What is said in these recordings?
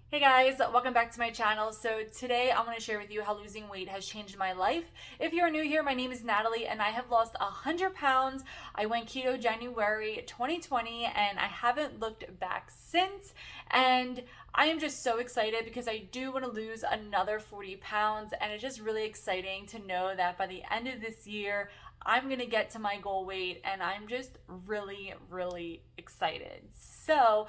Hey guys, welcome back to my channel. So today I'm going to share with you how losing weight has changed my life. If you're new here, my name is Natalie and I have lost 100 pounds. I went keto January 2020 and I haven't looked back since. And I am just so excited because I do want to lose another 40 pounds and it's just really exciting to know that by the end of this year, I'm going to get to my goal weight and I'm just really excited. So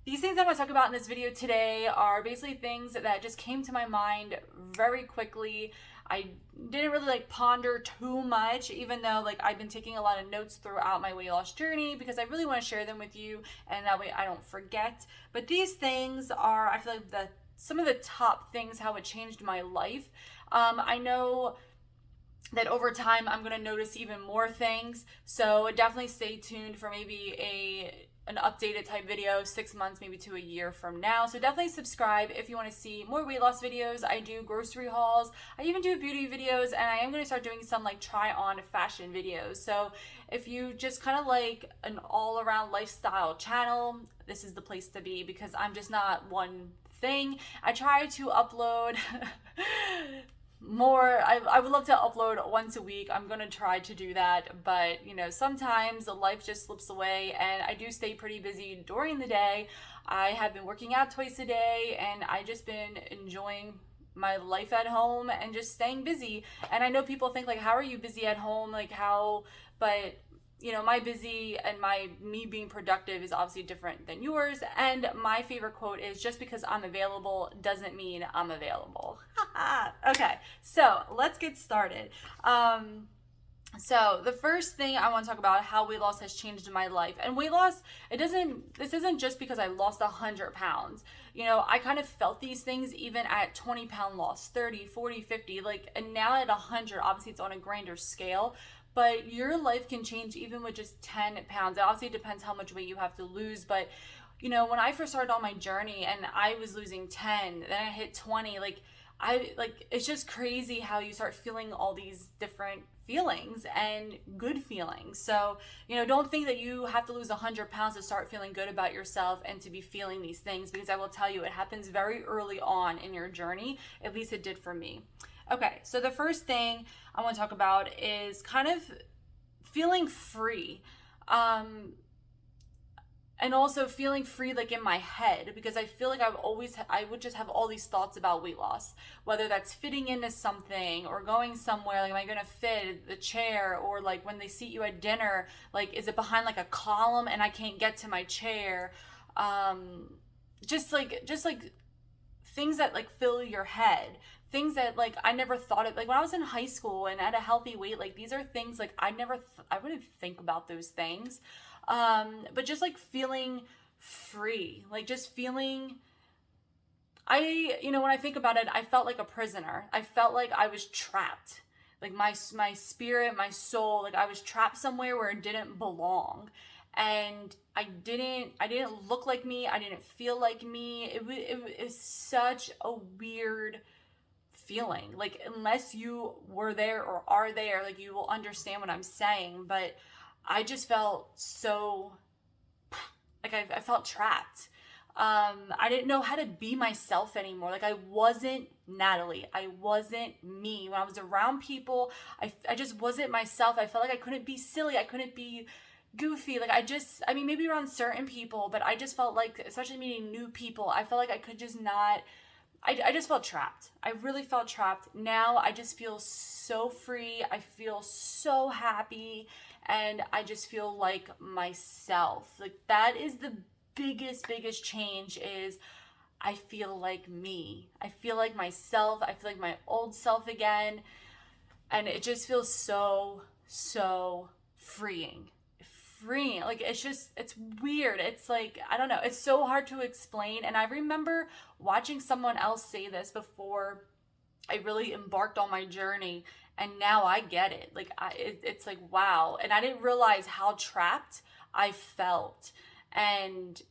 these things I'm going to talk about in this video today are basically things that just came to my mind very quickly. I didn't really ponder too much, even though I've been taking a lot of notes throughout my weight loss journey because I really want to share them with you and that way I don't forget. But these things are, I feel like, some of the top things how it changed my life. I know that over time I'm going to notice even more things, so definitely stay tuned for maybe an updated type video 6 months maybe to a year from now. So definitely subscribe if you want to see more weight loss videos. I do grocery hauls, I even do beauty videos, and I am going to start doing some try on fashion videos. So if you just kind of like an all around lifestyle channel, this is the place to be because I'm just not one thing. I try to upload more. I would love to upload once a week. I'm gonna try to do that, but sometimes life just slips away and I do stay pretty busy during the day. I have been working out twice a day and I just been enjoying my life at home and just staying busy. And I know people think how are you busy at home, but my busy and me being productive is obviously different than yours. And my favorite quote is, just because I'm available doesn't mean I'm available. Okay, so let's get started. So the first thing I want to talk about how weight loss has changed my life. And weight loss, this isn't just because I lost 100 pounds. I kind of felt these things even at 20-pound loss, 30, 40, 50, and now at 100, obviously it's on a grander scale. But your life can change even with just 10 pounds. It obviously depends how much weight you have to lose. But, when I first started on my journey and I was losing 10, then I hit 20, it's just crazy how you start feeling all these different feelings and good feelings. So, don't think that you have to lose 100 pounds to start feeling good about yourself and to be feeling these things, because I will tell you, it happens very early on in your journey. At least it did for me. Okay, so the first thing I want to talk about is kind of feeling free. And also feeling free in my head, because I feel like I would just have all these thoughts about weight loss, whether that's fitting into something or going somewhere, am I gonna fit the chair, or when they seat you at dinner, is it behind a column and I can't get to my chair. Just things that fill your head, things that I never thought of, when I was in high school and at a healthy weight, these are things I wouldn't think about those things. But just feeling free, just feeling, when I think about it, I felt like a prisoner. I felt like I was trapped, my spirit, my soul, I was trapped somewhere where it didn't belong. And I didn't look like me. I didn't feel like me. It was such a weird feeling. Unless you were there or are there, you will understand what I'm saying. But I just felt so, I felt trapped. I didn't know how to be myself anymore. I wasn't Natalie. I wasn't me. When I was around people, I just wasn't myself. I felt like I couldn't be silly. I couldn't be goofy. Maybe around certain people, but I just felt especially meeting new people, I felt like I could just not, I just felt trapped. I really felt trapped. Now I just feel so free. I feel so happy. And I just feel like myself. That is the biggest change, is I feel like me. I feel like myself. I feel like my old self again. And it just feels so freeing. It's weird. It's I don't know. It's so hard to explain. And I remember watching someone else say this before I really embarked on my journey, and now I get it. It's wow. And I didn't realize how trapped I felt. And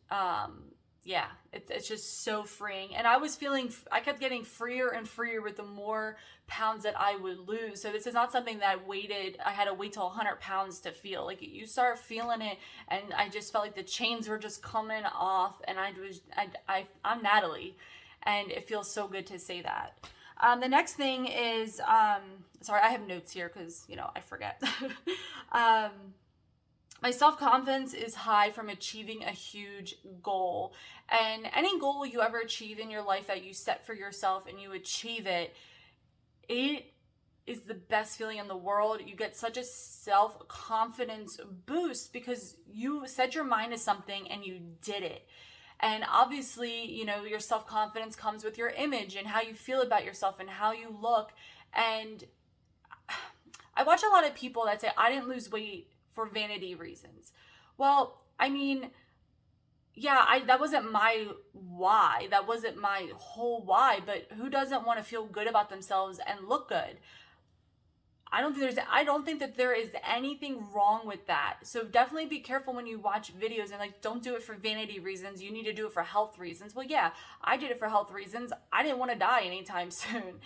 yeah, it's just so freeing. And I kept getting freer and freer with the more pounds that I would lose. So this is not something that I had to wait till 100 pounds to feel. You start feeling it, and I just felt like the chains were just coming off, and I'm Natalie. And it feels so good to say that. The next thing is, sorry, I have notes here because, I forget. My self-confidence is high from achieving a huge goal. And any goal you ever achieve in your life that you set for yourself and you achieve it, it is the best feeling in the world. You get such a self-confidence boost because you set your mind to something and you did it. And obviously, your self-confidence comes with your image and how you feel about yourself and how you look. And I watch a lot of people that say, I didn't lose weight for vanity reasons. Well, I mean, yeah, that wasn't my why. That wasn't my whole why. But who doesn't want to feel good about themselves and look good? I don't think that there is anything wrong with that. So definitely be careful when you watch videos and don't do it for vanity reasons. You need to do it for health reasons. Well, yeah, I did it for health reasons. I didn't want to die anytime soon.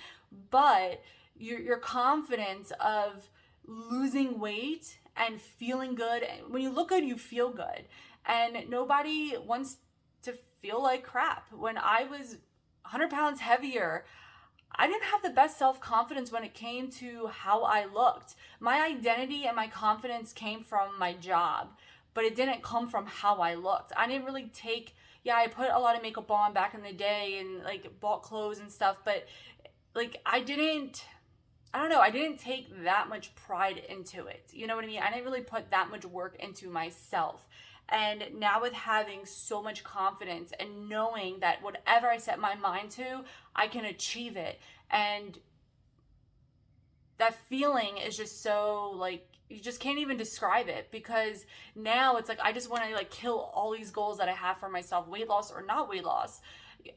But your confidence of losing weight and feeling good, when you look good, you feel good. And nobody wants to feel like crap. When I was 100 pounds heavier, I didn't have the best self-confidence when it came to how I looked. My identity and my confidence came from my job, but it didn't come from how I looked. I didn't really I put a lot of makeup on back in the day and bought clothes and stuff, but I didn't take that much pride into it. You know what I mean? I didn't really put that much work into myself. And now with having so much confidence and knowing that whatever I set my mind to, I can achieve it. And that feeling is just so you just can't even describe it, because now it's I just want to kill all these goals that I have for myself, weight loss or not weight loss.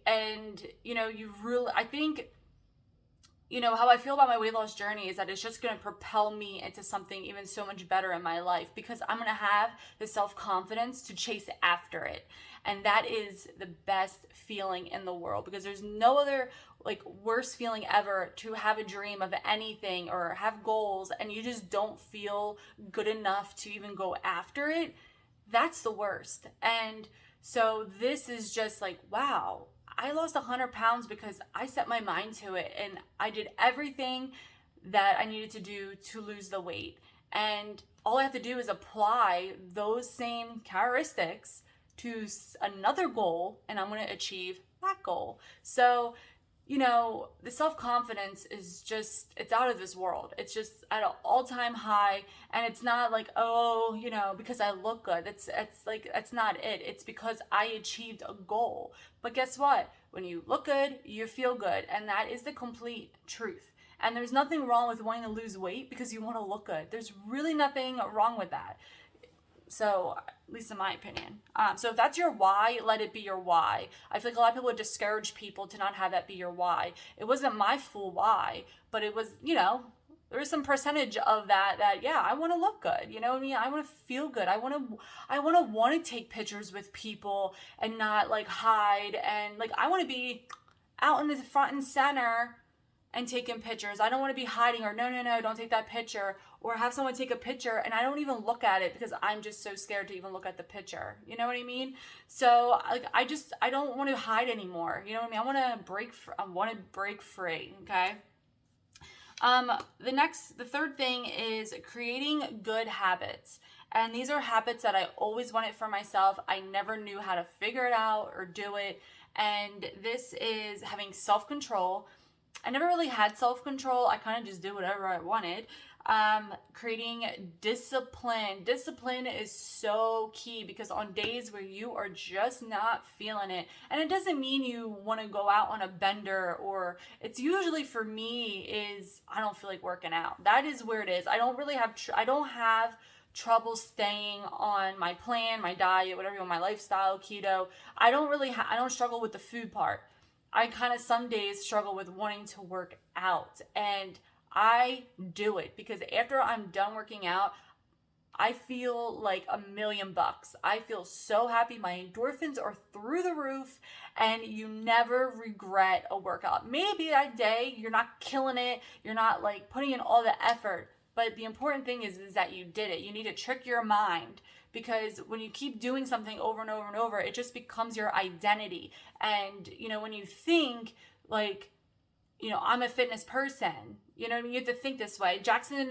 And, I think, how I feel about my weight loss journey is that it's just going to propel me into something even so much better in my life, because I'm going to have the self-confidence to chase after it. And that is the best feeling in the world, because there's no other worse feeling ever to have a dream of anything or have goals and you just don't feel good enough to even go after it. That's the worst. And so this is just wow, I lost 100 pounds because I set my mind to it and I did everything that I needed to do to lose the weight. And all I have to do is apply those same characteristics to another goal and I'm going to achieve that goal. So, the self-confidence is it's out of this world. It's just at an all-time high, and it's not because I look good. That's not it. It's because I achieved a goal. But guess what? When you look good, you feel good, and that is the complete truth. And there's nothing wrong with wanting to lose weight because you want to look good. There's really nothing wrong with that. So, at least in my opinion. So if that's your why, let it be your why. I feel a lot of people would discourage people to not have that be your why. It wasn't my full why, but it was, there was some percentage of that, yeah, I want to look good. You know what I mean? I want to feel good. I want to take pictures with people and not hide. And I want to be out in the front and center and taking pictures. I don't want to be hiding or no, don't take that picture, or have someone take a picture and I don't even look at it because I'm just so scared to even look at the picture. You know what I mean? So I don't want to hide anymore. You know what I mean? I want to break free. Okay. The third thing is creating good habits. And these are habits that I always wanted for myself. I never knew how to figure it out or do it. And this is having self-control. I never really had self-control. I kind of just did whatever I wanted. Creating discipline. Discipline is so key, because on days where you are just not feeling it, and it doesn't mean you want to go out on a bender, or it's usually for me is I don't feel like working out. That is where it is. I don't have trouble staying on my plan, my diet, whatever you want, my lifestyle, keto. I don't struggle with the food part. I kind of some days struggle with wanting to work out, and I do it because after I'm done working out, I feel like $1,000,000. I feel so happy. My endorphins are through the roof, and you never regret a workout. Maybe that day you're not killing it, you're not putting in all the effort, but the important thing is that you did it. You need to trick your mind, because when you keep doing something over and over and over, it just becomes your identity. And, when you think like, I'm a fitness person, you have to think this way. Jackson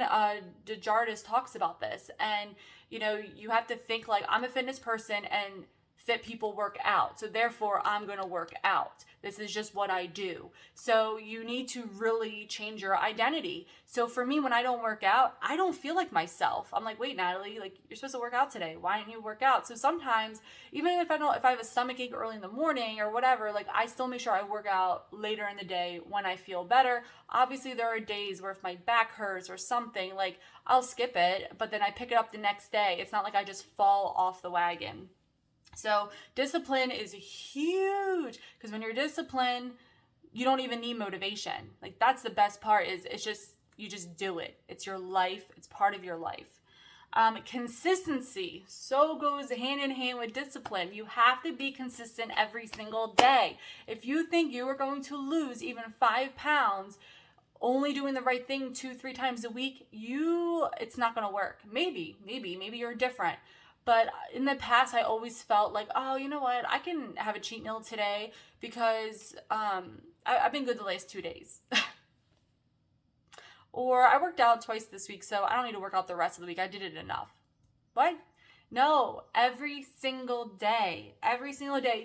DeJardis talks about this. And, you have to think like, I'm a fitness person and fit people work out. So therefore, I'm going to work out. This is just what I do. So you need to really change your identity. So for me, when I don't work out, I don't feel like myself. I'm like, wait, Natalie, like you're supposed to work out today. Why didn't you work out? So sometimes, even if I have a stomach ache early in the morning or whatever, like I still make sure I work out later in the day when I feel better. Obviously, there are days where if my back hurts or something, like I'll skip it, but then I pick it up the next day. It's not like I just fall off the wagon. So discipline is huge, because when you're disciplined, you don't even need motivation. Like that's the best part, is you just do it. It's your life. It's part of your life. Consistency so goes hand in hand with discipline. You have to be consistent every single day. If you think you are going to lose even 5 pounds only doing the right thing 2-3 times a week, it's not going to work. Maybe you're different. But in the past, I always felt like, oh, you know what? I can have a cheat meal today because I've been good the last 2 days. Or I worked out twice this week, so I don't need to work out the rest of the week. I did it enough. What? No, every single day,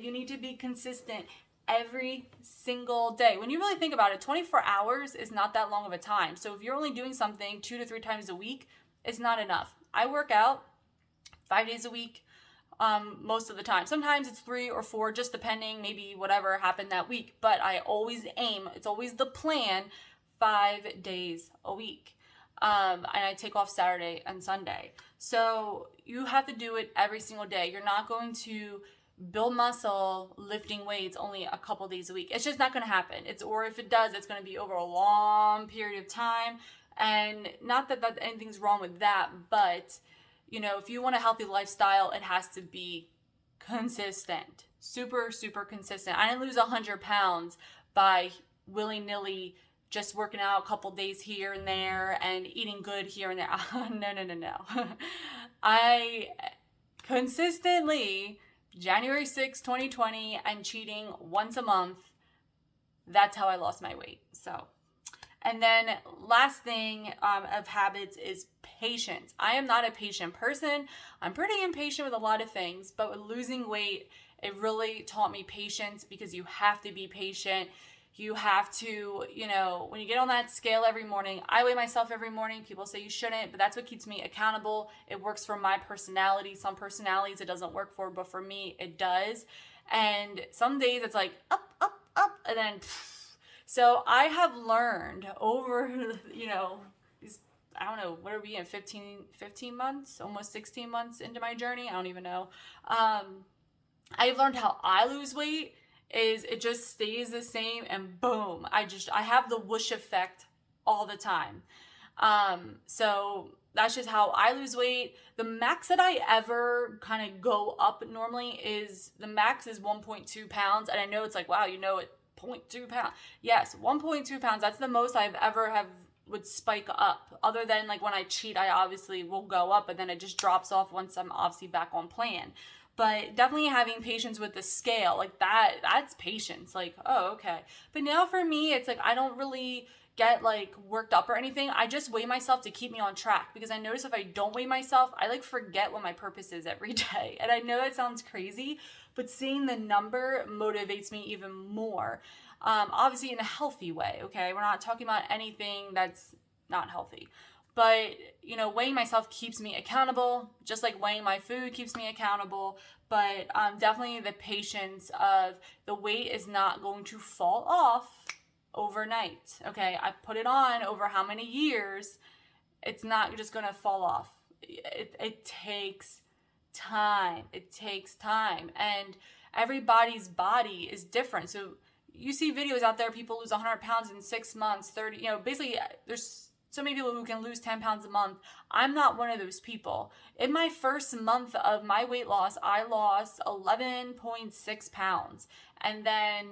you need to be consistent every single day. When you really think about it, 24 hours is not that long of a time. So if you're only doing something 2 to 3 times a week, it's not enough. I work out 5 days a week, most of the time. Sometimes it's 3 or 4, just depending, maybe whatever happened that week. But I always aim, it's always the plan, 5 days a week. And I take off Saturday and Sunday. So you have to do it every single day. You're not going to build muscle lifting weights only a couple days a week. It's just not going to happen. Or if it does, it's going to be over a long period of time. And not that anything's wrong with that, but if you want a healthy lifestyle, it has to be consistent, super, super consistent. I didn't lose 100 pounds by willy-nilly just working out a couple days here and there and eating good here and there. No. I consistently, January 6, 2020, and cheating once a month, that's how I lost my weight. So, and then last thing of habits is patience. I am not a patient person. I'm pretty impatient with a lot of things, but with losing weight, it really taught me patience, because you have to be patient. You have to, when you get on that scale every morning, I weigh myself every morning. People say you shouldn't, but that's what keeps me accountable. It works for my personality. Some personalities it doesn't work for, but for me, it does. And some days it's like up, and then so I have learned over, these, I don't know, what are we in, 15 months, almost 16 months into my journey? I don't even know. I've learned how I lose weight is it just stays the same, and boom, I have the whoosh effect all the time. So that's just how I lose weight. The max that I ever kind of go up normally is, the max is 1.2 pounds. And I know it's like, wow, it 0.2 pounds. Yes, 1.2 pounds. That's the most I've ever would spike up. Other than like when I cheat, I obviously will go up, but then it just drops off once I'm obviously back on plan. But definitely having patience with the scale, like that's patience. Like, oh, okay. But now for me, it's like I don't really get like worked up or anything. I just weigh myself to keep me on track, because I notice if I don't weigh myself, I like forget what my purpose is every day. And I know that sounds crazy, but seeing the number motivates me even more. Obviously in a healthy way, okay? We're not talking about anything that's not healthy. But, weighing myself keeps me accountable, just like weighing my food keeps me accountable. But definitely the patience of the weight is not going to fall off overnight, okay? I put it on over how many years. It's not just going to fall off. It takes time. It takes time. And everybody's body is different. So you see videos out there, people lose 100 pounds in 6 months, 30, basically there's so many people who can lose 10 pounds a month. I'm not one of those people. In my first month of my weight loss, I lost 11.6 pounds. And then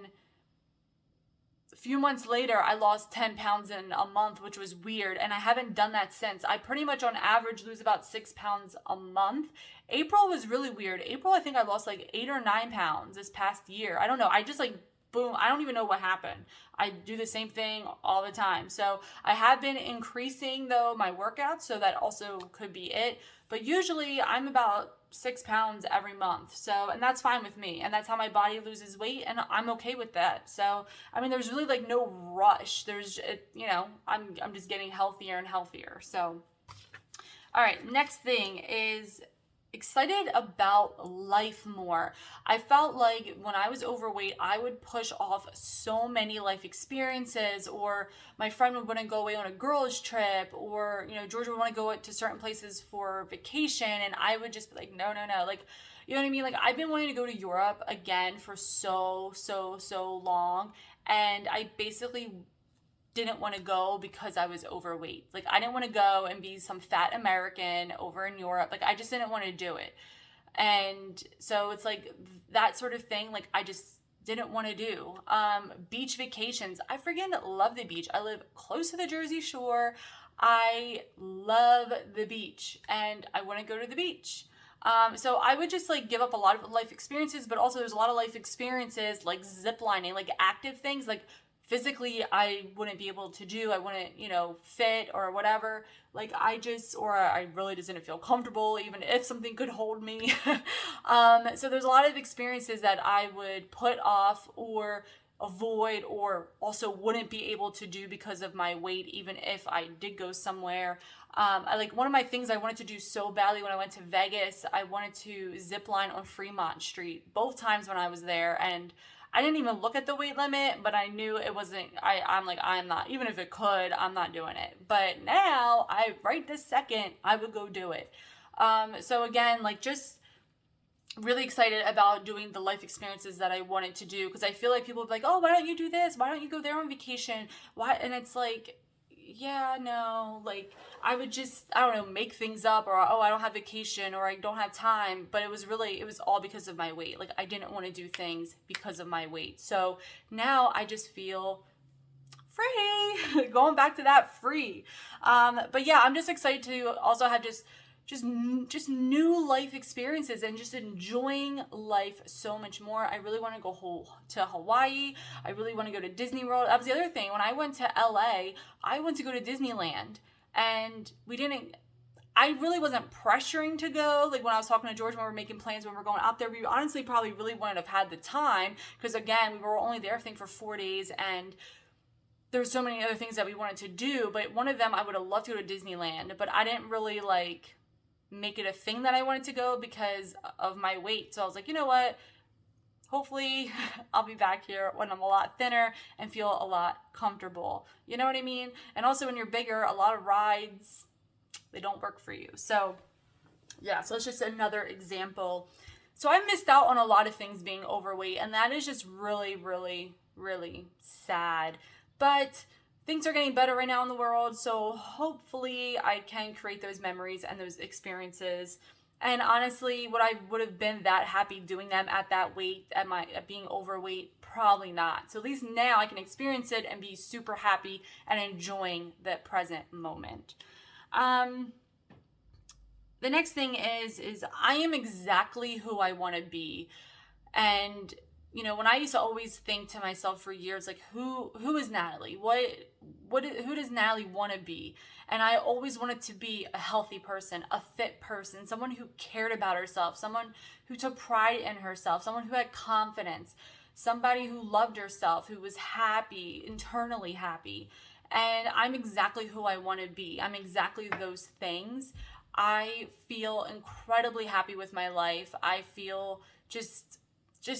a few months later, I lost 10 pounds in a month, which was weird. And I haven't done that since. I pretty much on average lose about 6 pounds a month. April was really weird. April, I think I lost like 8 or 9 pounds this past year. I don't know. I just like, boom, I don't even know what happened. I do the same thing all the time. So I have been increasing though my workouts, so that also could be it. But usually I'm about 6 pounds every month. So, and that's fine with me. And that's how my body loses weight. And I'm okay with that. So, I mean, there's really like no rush. I'm just getting healthier and healthier. So, all right, next thing is excited about life more. I felt like when I was overweight, I would push off so many life experiences, or my friend would want to go away on a girls trip, or, Georgia would want to go to certain places for vacation. And I would just be like, no. Like, you know what I mean? Like, I've been wanting to go to Europe again for so long. And I basically didn't want to go because I was overweight. Like, I didn't want to go and be some fat American over in Europe. Like, I just didn't want to do it. And so it's like that sort of thing, like, I just didn't want to do. Beach vacations. I freaking love the beach. I live close to the Jersey Shore. I love the beach and I want to go to the beach. So I would just like give up a lot of life experiences, but also there's a lot of life experiences like zip lining, like active things, like physically I wouldn't be able to do. I wouldn't, fit or whatever. Like I really just didn't feel comfortable even if something could hold me. So there's a lot of experiences that I would put off or avoid, or also wouldn't be able to do because of my weight, even if I did go somewhere. One of my things I wanted to do so badly when I went to Vegas, I wanted to zip line on Fremont Street both times when I was there, and I didn't even look at the weight limit, but I knew it wasn't, I'm not, even if it could, I'm not doing it. But now, right this second, I would go do it. So again, like just really excited about doing the life experiences that I wanted to do, because I feel like people would be like, oh, why don't you do this? Why don't you go there on vacation? Why? And it's like, yeah, no, like I would just, I don't know, make things up, or, oh, I don't have vacation, or I don't have time. But it was all because of my weight. Like I didn't want to do things because of my weight. So now I just feel free. Going back to that, free. But yeah, I'm just excited to also have just new life experiences and just enjoying life so much more. I really want to go to Hawaii. I really want to go to Disney World. That was the other thing. When I went to LA, I went to go to Disneyland, and I really wasn't pressuring to go. Like when I was talking to George when we were making plans when we were going out there, we honestly probably really wouldn't have had the time, because again, we were only there I think for 4 days, and there's so many other things that we wanted to do. But one of them, I would have loved to go to Disneyland, but I didn't really make it a thing that I wanted to go because of my weight. So I was like, you know what? Hopefully I'll be back here when I'm a lot thinner and feel a lot comfortable. You know what I mean? And also when you're bigger, a lot of rides, they don't work for you. So yeah, so it's just another example. So I missed out on a lot of things being overweight, and that is just really, really, really sad. But things are getting better right now in the world, so hopefully I can create those memories and those experiences. And honestly, would I would have been that happy doing them at that weight, at being overweight? Probably not. So at least now I can experience it and be super happy and enjoying the present moment. The next thing is I am exactly who I want to be. And when I used to always think to myself for years, like, who is Natalie? Who does Natalie want to be? And I always wanted to be a healthy person, a fit person, someone who cared about herself, someone who took pride in herself, someone who had confidence, somebody who loved herself, who was happy, internally happy. And I'm exactly who I want to be. I'm exactly those things. I feel incredibly happy with my life. I feel just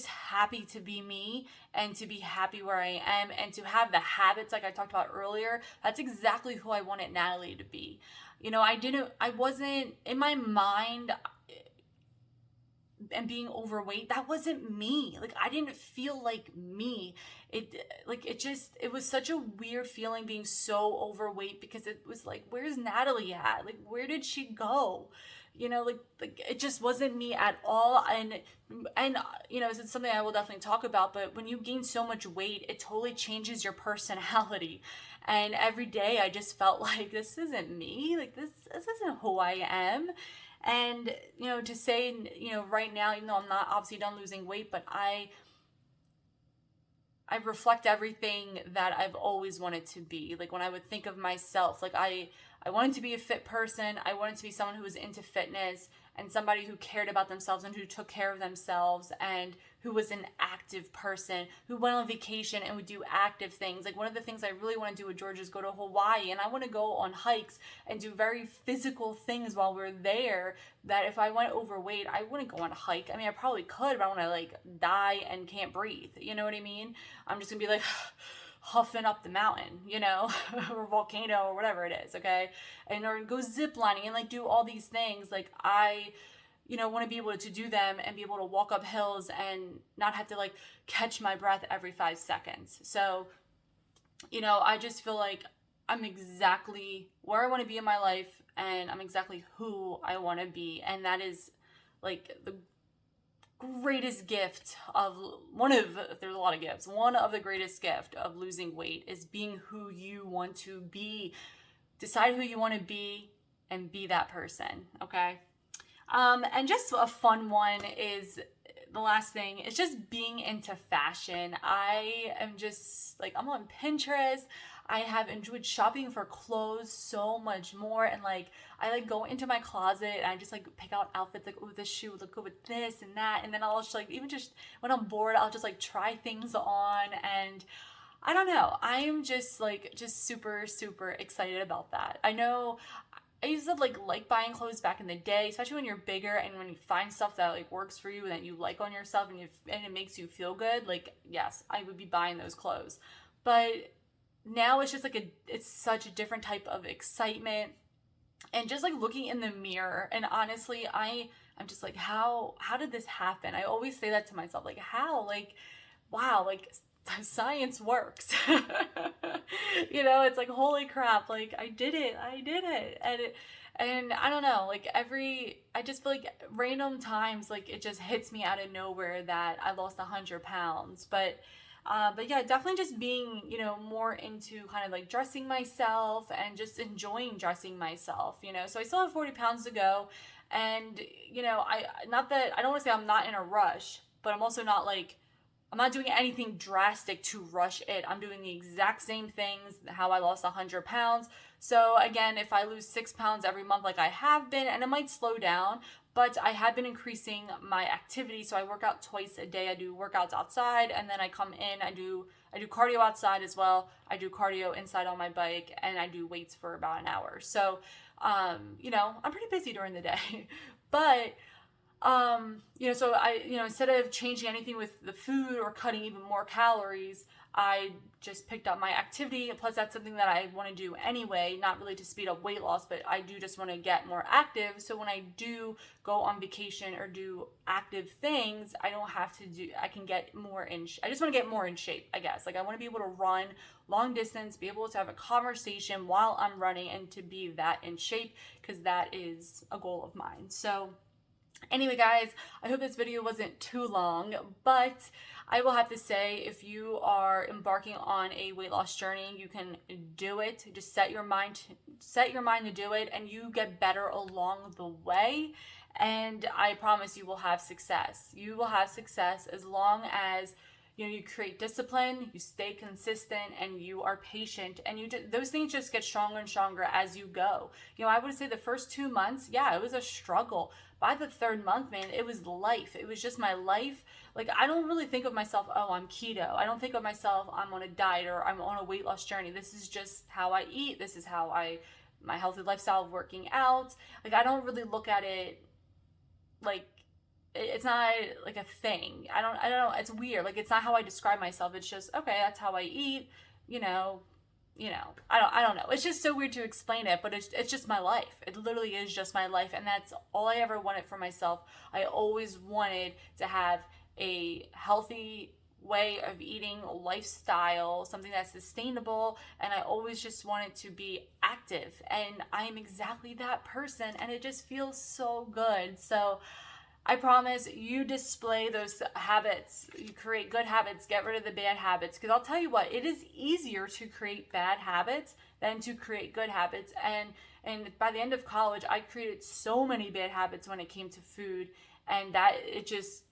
happy to be me and to be happy where I am and to have the habits like I talked about earlier. That's exactly who I wanted Natalie to be. I wasn't in my mind, and being overweight, that wasn't me. Like I didn't feel like me. It was such a weird feeling being so overweight, because it was like, where's Natalie at? Like, where did she go? like it just wasn't me at all. And it's something I will definitely talk about, but when you gain so much weight, it totally changes your personality. And every day I just felt like this isn't me, like this isn't who I am. And to say, right now, even though I'm not obviously done losing weight, but I reflect everything that I've always wanted to be. Like when I would think of myself, like I wanted to be a fit person. I wanted to be someone who was into fitness and somebody who cared about themselves and who took care of themselves and who was an active person, who went on vacation and would do active things. Like one of the things I really want to do with George is go to Hawaii, and I want to go on hikes and do very physical things while we're there, that if I went overweight, I wouldn't go on a hike. I mean, I probably could, but I want to like die and can't breathe. You know what I mean? I'm just gonna be like huffing up the mountain, or volcano or whatever it is, okay? And or go ziplining and like do all these things. Like I want to be able to do them and be able to walk up hills and not have to like catch my breath every 5 seconds. So, I just feel like I'm exactly where I want to be in my life, and I'm exactly who I want to be. And that is like the greatest gift of there's a lot of gifts. One of the greatest gift of losing weight is being who you want to be. Decide who you want to be and be that person, okay? And just a fun one is the last thing. It's just being into fashion. I am just like, I'm on Pinterest. I have enjoyed shopping for clothes so much more, and like I like go into my closet and I just like pick out outfits like, oh, this shoe would look good with this and that, and then I'll just like, even just when I'm bored, I'll just like try things on. And I don't know, I am just super super excited about that. I know I used to like buying clothes back in the day, especially when you're bigger and when you find stuff that like works for you and that you like on yourself and it makes you feel good. Like, yes, I would be buying those clothes. But now it's just like it's such a different type of excitement, and just like looking in the mirror, and honestly I'm just like, how did this happen? I always say that to myself, like, how, like, wow, like science works. It's like, holy crap, like I did it. And I don't know, like I just feel like random times, like it just hits me out of nowhere that I lost 100 pounds. But yeah, definitely just being, more into kind of like dressing myself and just enjoying dressing myself, So I still have 40 pounds to go. And, I don't want to say I'm not in a rush, but I'm also not like, I'm not doing anything drastic to rush it. I'm doing the exact same things how I lost 100 pounds. So again, if I lose 6 pounds every month like I have been, and it might slow down, but I have been increasing my activity. So I work out twice a day. I do workouts outside, and then I come in, I do cardio outside as well. I do cardio inside on my bike, and I do weights for about an hour. So, I'm pretty busy during the day, but so I, instead of changing anything with the food or cutting even more calories, I just picked up my activity. Plus, that's something that I want to do anyway, not really to speed up weight loss, but I do just want to get more active. So when I do go on vacation or do active things, I don't have to I can get more I just want to get more in shape, I guess. Like I want to be able to run long distance, be able to have a conversation while I'm running, and to be that in shape, because that is a goal of mine. So anyway, guys, I hope this video wasn't too long, but I will have to say, if you are embarking on a weight loss journey, you can do it. Just set your mind to do it, and you get better along the way. And I promise you will have success. You will have success as long as you create discipline, you stay consistent, and you are patient, and those things just get stronger and stronger as you go. I would say the first 2 months, yeah, it was a struggle. By the third month, man, it was life. It was just my life. Like, I don't really think of myself, oh, I'm keto. I don't think of myself, I'm on a diet or I'm on a weight loss journey. This is just how I eat. This is how my healthy lifestyle of working out. Like, I don't really look at it like, it's not like a thing. I don't know. It's weird. Like, it's not how I describe myself. It's just, okay, that's how I eat, I don't know. It's just so weird to explain it, but it's just my life. It literally is just my life. And that's all I ever wanted for myself. I always wanted to have a healthy way of eating, lifestyle, something that's sustainable, and I always just wanted to be active, and I am exactly that person, and it just feels so good. So I promise you display those habits, you create good habits, get rid of the bad habits, because I'll tell you what, it is easier to create bad habits than to create good habits. And by the end of college, I created so many bad habits when it came to food, and that it just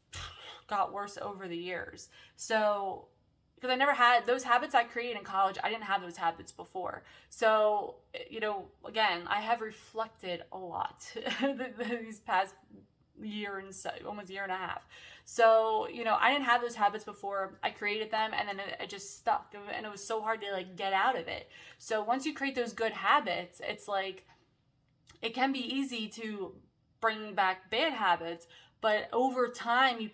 got worse over the years. So because I never had those habits I created in college, I didn't have those habits before. So, again, I have reflected a lot these past year and so, almost year and a half. So, I didn't have those habits before. I created them, and then it just stuck, and it was so hard to like get out of it. So once you create those good habits, it's like it can be easy to bring back bad habits, but over time you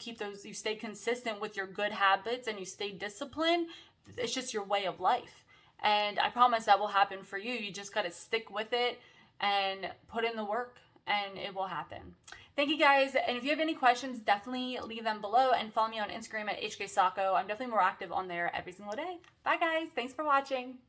stay consistent with your good habits and you stay disciplined. It's just your way of life, and I promise that will happen for you. You just got to stick with it and put in the work, and it will happen. Thank you guys, and if you have any questions, definitely leave them below, and follow me on Instagram at HKSacco. I'm definitely more active on there every single day. Bye guys, thanks for watching.